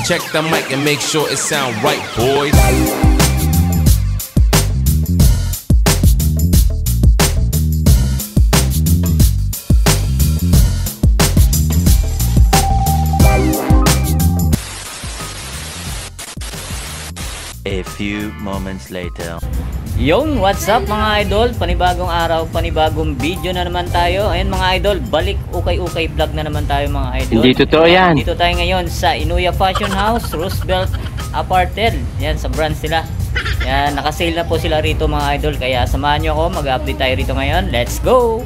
Check the mic and make sure it sound right, boys. A few moments later. Yung what's up mga idol, panibagong araw, panibagong video na naman tayo. Ayun mga idol, balik ukay-ukay vlog na naman tayo mga idol. Hindi totoo yan. Dito tayo ngayon sa Inuya Fashion House, Roosevelt Apartel. Yan, sa branch nila. Yan, nakasale na po sila rito mga idol. Kaya samahan nyo ako, mag-update tayo rito ngayon. Let's go!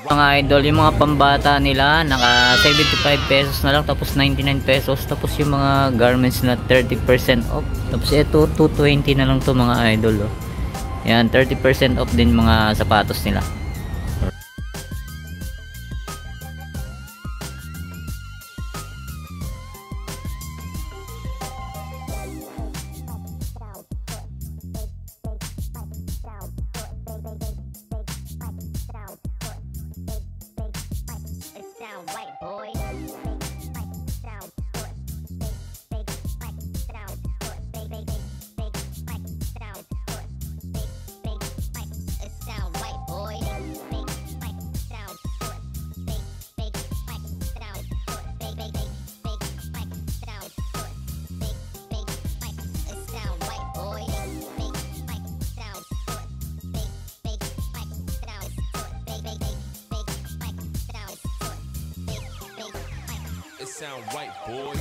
Mga idol, yung mga pambata nila naka 75 pesos na lang, tapos 99 pesos, tapos yung mga garments na 30% off, tapos ito 220 na lang to mga idol, oh. Yan, 30% off din mga sapatos nila. Sound right, boy.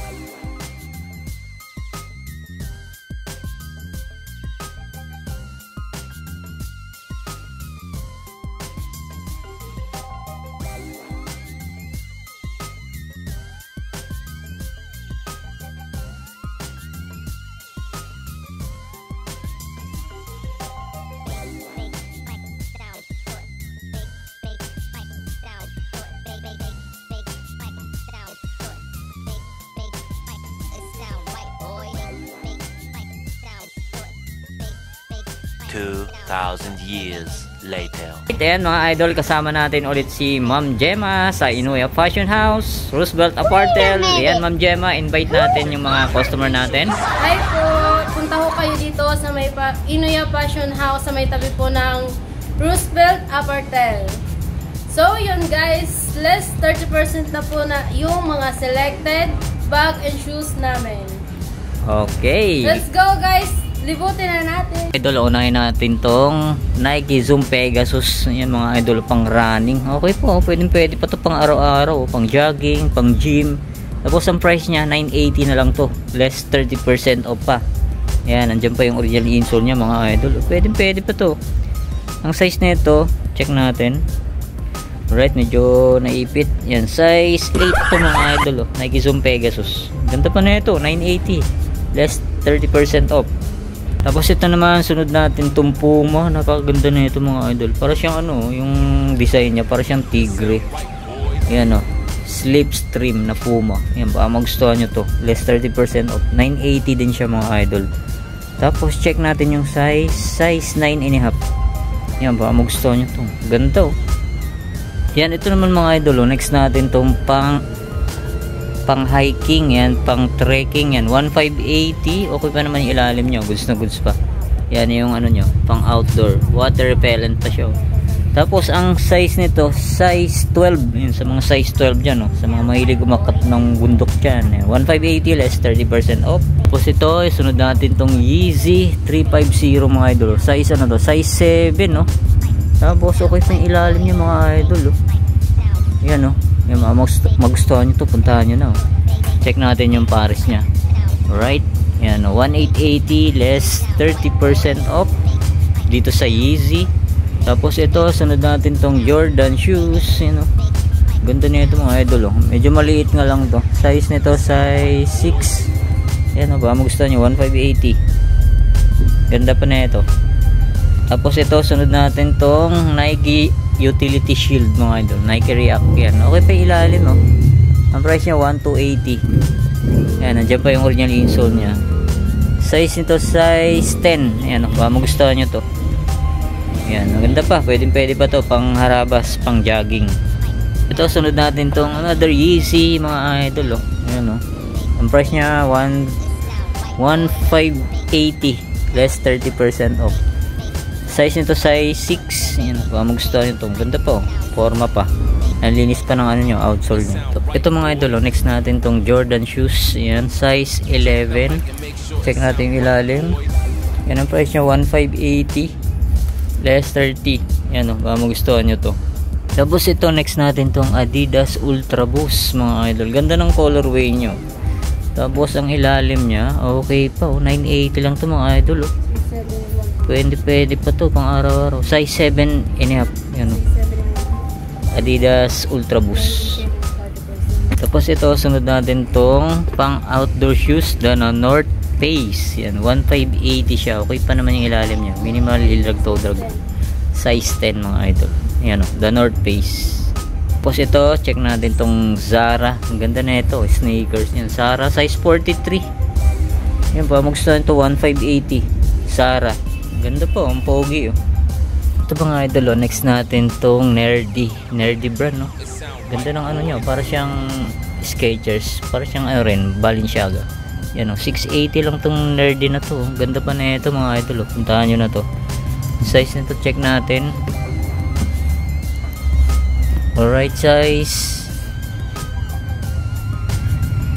Thousand years later. Ayan mga idol, kasama natin ulit si Ma'am Gemma sa Inuya Fashion House, Roosevelt Apartel. Ayan Ma'am Gemma, invite natin yung mga customer natin. Hi po! Punta ko kayo dito sa may Inuya Fashion House sa may tabi po ng Roosevelt Apartel. So yun guys, less 30% na po na yung mga selected bag and shoes namin. Okay. Let's go guys! Libutin na natin. Idol, unahin natin tong Nike Zoom Pegasus. Yan mga idol, pang running. Okay po, pwede pa to pang araw-araw, pang jogging, pang gym. Tapos ang price niya 980 na lang to, less 30% off pa. Yan, nandiyan pa yung original insole niya mga idol. Pwede pa to. Ang size nito, check natin. Alright, medyo naipit. Yan, size 8 to mga idol, oh. Nike Zoom Pegasus. Ganda pa na ito, 980, less 30% off. Tapos ito naman, sunod natin itong Puma. Napakaganda na ito mga idol. Para siyang ano, yung design niya, para siyang tigre. Ayan o, slipstream na Puma. Ayan, baka magustuhan nyo to, less 30% off, 980 din siya mga idol. Tapos check natin yung size 9.5. Ayan, baka magustuhan nyo to, ganda o. Yan, ito naman mga idol, next natin itong pang hiking, yan, pang trekking, yan, 1580. Okay pa naman yung ilalim nyo, goods na goods pa. Yan yung ano nyo, pang outdoor, water repellent pa siya. Tapos ang size nito, size 12. Yun, sa mga size 12 dyan, no? Sa mga mahilig umakat ng bundok dyan, 1580 less 30% off. Tapos ito, sunod natin tong Yeezy 350 mga idol. Size ano to, size 7, no? Tapos okay pa yung ilalim nyo mga idol, oh. Yan, no? Yung magustuhan nyo to, puntahan nyo na, oh. Check natin yung pares nya. Alright, yan, 1880 less 30% off dito sa Yeezy. Tapos ito, sunod natin tong Jordan shoes, you know. Ganda nito mga idol, oh. Medyo maliit nga lang to, size nito size 6. Yan, baka magustuhan nyo, 1580. Ganda pa na ito. Tapos ito, sunod natin tong Nike Utility Shield mga idol, Nike React. Yan, okay pa ilalim, oh. Ang price nya 1280 Ayan, nandiyan pa yung original insole nya. Size nito size 10. Ayan, baka magustuhan nyo to. Ayan, maganda pa, pwede pa to pang harabas, pang jogging. Ito, sunod natin tong another Yeezy mga idol. Ayan, ang price nya 1,580 less 30% off. Size nito size 6. Ayan, baka magustuhan nyo to. Ganda pa, forma pa. Ang linis pa ng ano nyo, outsole nyo. Ito mga idol, next natin tong Jordan shoes. Ayan, size 11. Check natin yung ilalim. Yan ang price nya 1,580 less 30. Ayan, baka magustuhan nyo to. Tapos ito, next natin tong Adidas Ultra Boost mga idol. Ganda ng colorway nyo. Tapos ang ilalim nya, okay pa, 980 lang to mga idol. Pwede pa to pang araw-araw. Size 7.5. Yan, Adidas Ultra Boost. Tapos ito, sunod natin tong pang outdoor shoes na North Face. Yan, 1,580 siya. Okay pa naman yung ilalim niya. Minimal heel drag toe drag. Size 10 mga idol. Yan, the North Face. Tapos ito, check natin tong Zara. Ang ganda na ito, sneakers. Yan, Zara size 43. Yan pa, magustuhan ito 1,580. Zara. Ganda po, ang pogi. Ito mga idol, next natin tong Nerdy brand, no? Ganda ng ano nyo, para siyang Skechers, para siyang ano rin, Balenciaga. Yan, 680 lang tong Nerdy na to. Ganda pa na ito mga idol, puntahan nyo na to. Size nito, check natin. Alright, size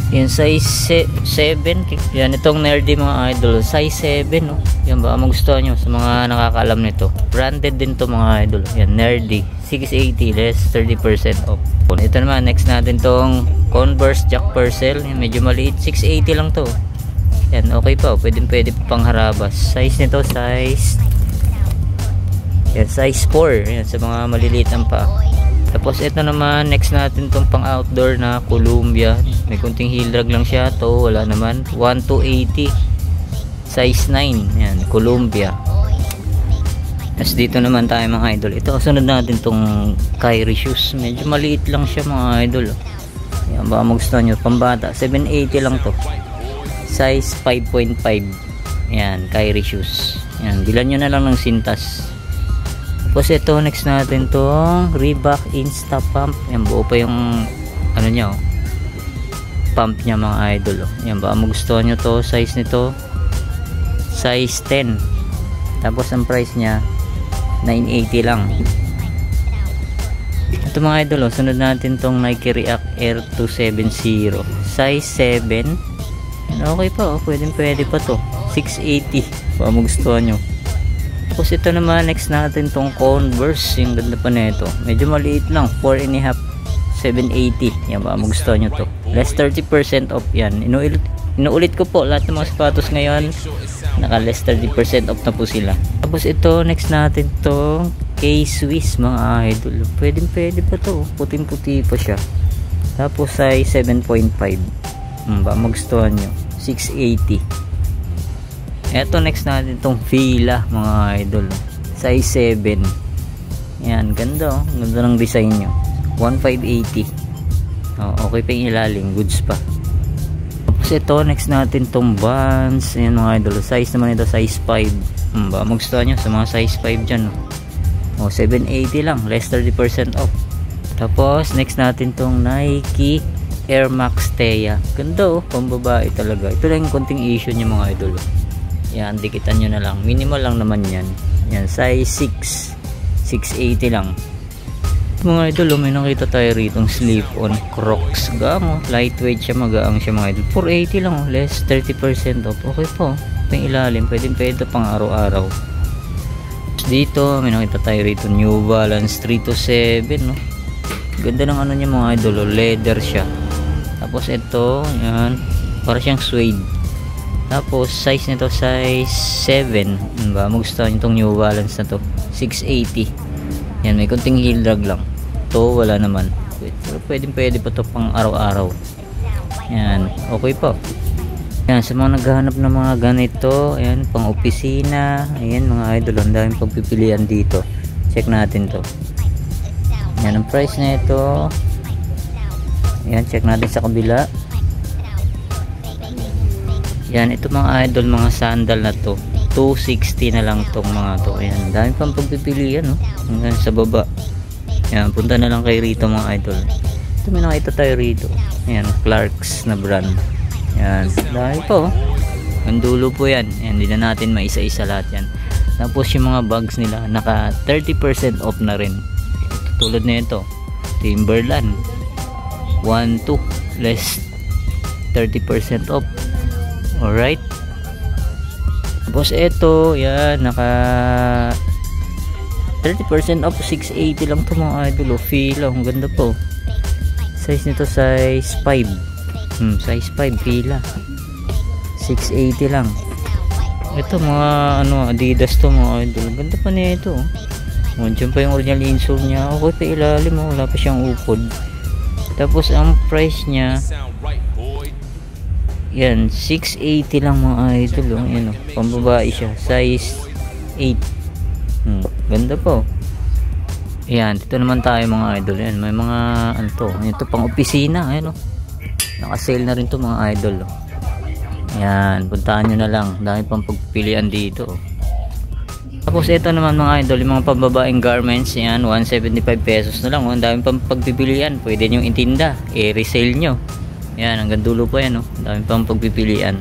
yan, size 7. Yan, itong Nerdy mga idol, size 7, no? Yan, baka magustuhan nyo sa mga nakakaalam nito. Branded din to mga idol. Yan, Nerdy 680 less 30% off. Ito naman, next natin tong Converse Jack Purcell. Yan, medyo maliit, 680 lang to. Yan, okay pa, pwede pang harabas. Size nito size yan, size 4. Yan, sa mga maliliit ang pa. Tapos ito naman, next natin tong pang outdoor na Columbia. May kunting heel drag lang siya to, wala naman. 1,280 size 9. Yan, Columbia. Tapos dito naman tayo mga idol. Ito, sunod natin tong Kyrie shoes. Medyo maliit lang siya mga idol. Yan, baka magustuhan nyo, pambata, 780 lang to. Size 5.5. Yan, Kyrie shoes. Yan, bilan nyo na lang ng sintas. Tapos ito, next natin tong Reebok Insta Pump. Yan, buo pa yung ano nya, pump nya mga idol. Yan, baka magustuhan nyo to. Size nito size 10. Tapos ang price nya 980 lang. Ito mga idol, sunod natin tong Nike React Air 270 size 7. Yan, okay pa, pwede pa to. 680, baka magustuhan nyo. Tapos ito naman, next natin tong Converse. Yung ganda pa na ito, medyo maliit lang, 4.5, 780. Yan, baka magustuhan nyo to. Less 30% off yan. Inuulit ko po, lahat ng mga sapatos ngayon naka less 30% off na po sila. Tapos ito, next natin tong K-Swiss mga idol. Pwede pa to, puting puti pa siya. Tapos size 7.5. Baka magustuhan nyo, 680. Eto, next natin tong Fila mga idol, size 7. Yan, ganda, ganda ng design nyo, 1,580. Okay pa yung ilalim, goods pa. Tapos ito, next natin tong Vans. Ayan mga idol, size naman ito size 5. Baka magustuhan nyo sa mga size 5 dyan, 780 lang, less 30% off. Tapos next natin tong Nike Air Max Thea. Ganda, pambabae talaga. Ito lang yung konting issue nyo mga idol. Yan, dikitan nyo na lang, minimal lang naman yan. Yan, size 6, 680 lang. Mga idol, may nakita tayo rito slip-on Crocs. Gamo, lightweight siya, magaang siya mga idol. 480 lang, less 30% off. Okay po, pang ilalim, pwede pang araw-araw. Dito, may nakita tayo rito New Balance 327, no? Ganda ng ano niya mga idol, leather siya. Tapos ito, yan, para siyang suede. Tapos size nito size 7. Ba, magustuhan nyo itong New Balance na to, 680. Yan, may kunting heel drag lang to, wala naman. Pero pwede pa to pang araw-araw. Yan, okay po. Yan, sa mga naghahanap ng mga ganito, ayan, pang opisina. Ayan mga idol, ang daming pagpipilian dito. Check natin to. Yan ang price na ito. Ayan, check natin sa kabila. Yan, ito mga idol, mga sandal na to, 260 na lang tong mga to. Ayan, dami pang pagpipilian, no? Hanggang sa baba. Yan, punta na lang kay rito mga idol. Ito, may nakita tayo rito. Ayan, Clarks na brand. Yan, dahil po. Ang dulo po yan. Ayan, hindi na natin maisa-isa lahat yan. Tapos yung mga bags nila, naka 30% off na rin. Tulad na ito, Timberland. 1-2 less 30% off. Alright. Tapos ito, yan, naka 30% off, 680 lang to mga idol. Fila, ang ganda po. Size nito size 5. Size 5 fila. 680 lang. Ito mga Adidas to mga idol. Ganda pa nito. Diyan pa yung original insole niya. Okay pa ilalim, wala pa siyang upod. Tapos ang price niya, yan, 680 lang mga idol. Yan, pambabae siya, size 8. Ganda po. Yan, dito naman tayo mga idol. Yan, may mga ito pang opisina. Ayan, naka-sale na rin to mga idol. Yan, puntahan nyo na lang. Dahil pang pagpilian dito. Tapos ito naman mga idol, yung mga pambabaeng garments. Yan, 175 pesos na lang. Ang daming pang pagpipilian. Pwede nyo itinda, i-resale nyo. Yan, hanggang dulo po yan, dami pang pagpipilian.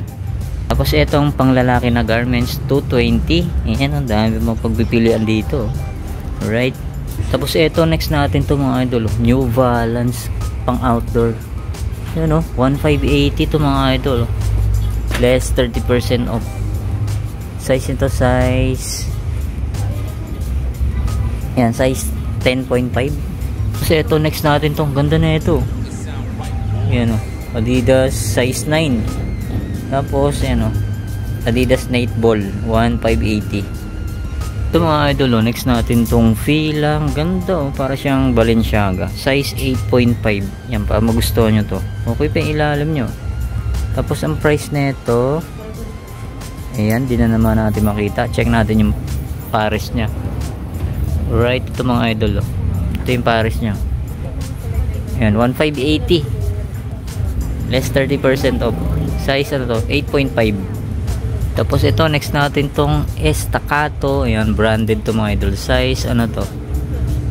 Tapos itong panglalaki na garments, 220. Yan, dami pang pagpipilian dito. Alright. Tapos ito, next natin to mga idol, New Balance pang outdoor. Yan, 1580 to mga idol. Less 30% off. Size nito size, yan, size 10.5. Tapos ito, next natin to, ganda na ito. Yan, Adidas size 9. Tapos ano, Adidas Night Ball 1580. Ito mga idol, next natin tong Fila. Ganda, para siyang Balenciaga, size 8.5. Yan, para magustuhan nyo to. Okay pa yung ilalim nyo. Tapos ang price nito, ayan, di na naman natin makita. Check natin yung pares nya. Right, ito mga idol, ito yung pares nya. Ayan, 1580. Less 30% off. Size to, 8.5. Tapos ito, next natin tong Staccato. Ayan, branded to mga idol. Size to,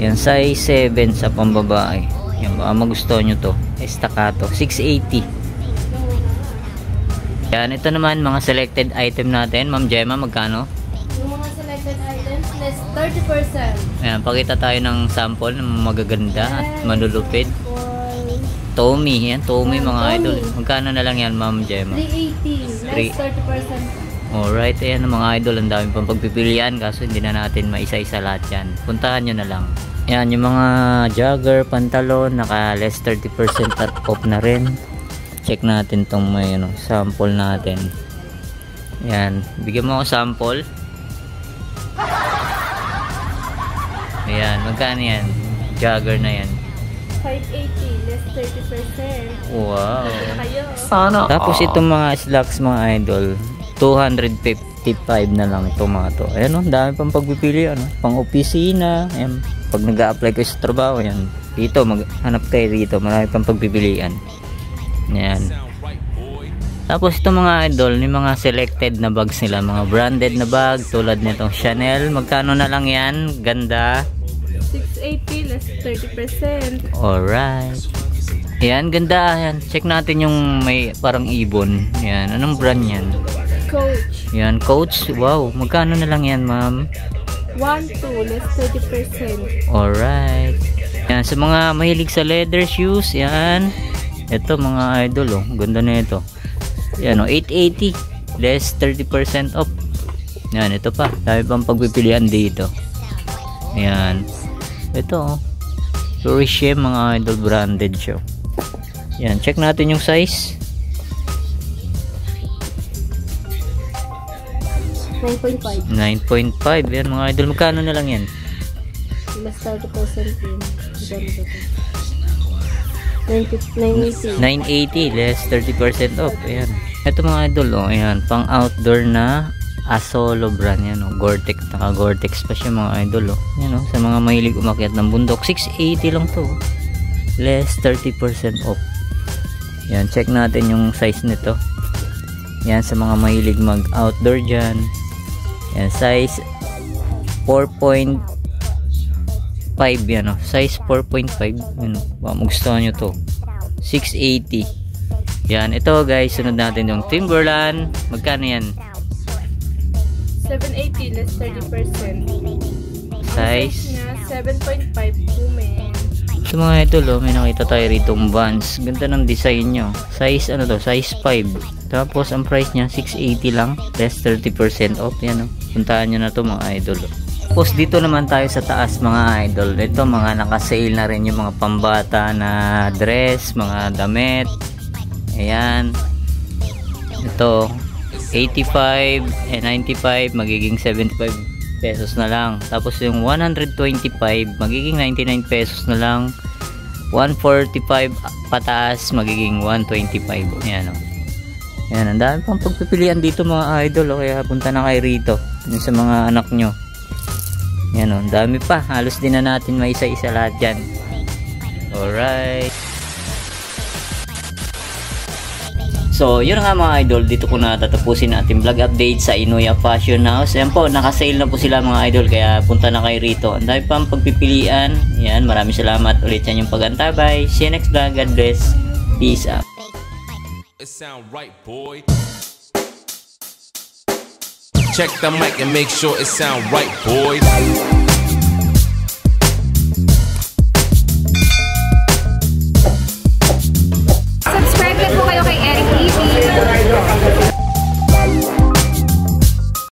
ayan, size 7 sa pambabae. Ayan, baka magustuhan nyo to. Staccato, 680. Ayan, ito naman mga selected item natin. Ma'am Gemma, magkano? Yung mga selected items, less 30%. Ayan, pakita tayo ng sample ng magaganda at manulupid. Tommy, yan, Tommy mga idol. Magkano na lang yan, Ma'am Gemma? 380, less 30%. Alright, ayan mga idol, ang dami pang pagpipilian, kaso hindi na natin maisa-isa lahat yan. Puntahan nyo na lang. Ayan, yung mga jogger, pantalon, naka less 30% off na rin. Check natin tong may sample natin. Ayan, bigyan mo ako sample. Ayan, magkano yan? Jogger na yan. 580, less 30%. Wow. Kayo. Tapos itong mga slacks mga idol, 255 na lang itong mga to. Ayan, dami pang pagpipili, pang opisina. Ayan, pag nag-a-apply kayo sa trabaho, yan, dito maghanap kayo dito, marami pang pagpipilian. Yan. Tapos itong mga idol, yung mga selected na bags nila, mga branded na bag tulad nitong Chanel. Magkano na lang yan? Ganda. 680, less 30%. Alright. Ayan, ganda. Ayan. Check natin yung may parang ibon. Ayan, anong brand yan? Coach. Ayan, Coach. Wow, magkano na lang yan, ma'am? 12, less 30%. Alright. Ayan, sa mga mahilig sa leather shoes, yan. Ito mga idol, ganda na ito. Ayan, 880, less 30% off. Ayan, ito pa, dami pang pagpipilian dito. Ayan, ito Tourism mga idol, branded siya. Ayan, check natin yung size. 9.5. 9.5. Yan mga idol, magkano na lang yan? Less 30% yun. 980. 980, less 30% off. Ayan. Ito mga idol, ayan, pang outdoor na Asolo brand yan, Gore-Tex, naka Gore-Tex pa siya mga idol, yan, sa mga mahilig umakyat ng bundok. 680 lang to, less 30% off. Yan, check natin yung size nito. Yan sa mga mahilig mag-outdoor dyan. Yan, size 4.5 yan, size 4.5. Yan, magustuhan nyo to. 680. Yan, ito guys, sunod natin yung Timberland. Magkano yan? 780 less 30%. Size Niya 7.5 women. sa mga idol, may nakita tayo rito Vans. Ganda ng design nyo. Size ano to? Size 5. Tapos ang price niya 680 lang, less 30% off. Yan, puntahan nyo na to mga idol. Tapos dito naman tayo sa taas mga idol. Ito mga naka-sale na rin yung mga pambata na dress, mga damit. Ayan. Ito 85 and 95 magiging 75 pesos na lang. Tapos yung 125 magiging 99 pesos na lang. 145 pataas magiging 125. Ayan, Ayan, ang dami pang pagpipilian dito mga idol, kaya punta na kayo rito yung sa mga anak nyo. Ayan, ang dami pa, halos din na natin may isa-isa lahat dyan. Alright, so yun nga mga idol, dito ko na tatapusin natin vlog update sa Inoya Fashion House. Ayan po, naka-sale na po sila mga idol, kaya punta na kayo rito. Ang dami pang pagpipilian. Ayan, maraming salamat ulit sa inyong pagantabay. See you next vlog, God bless, peace out. It sound right, boy. Check the mic and make sure it sound right, boys.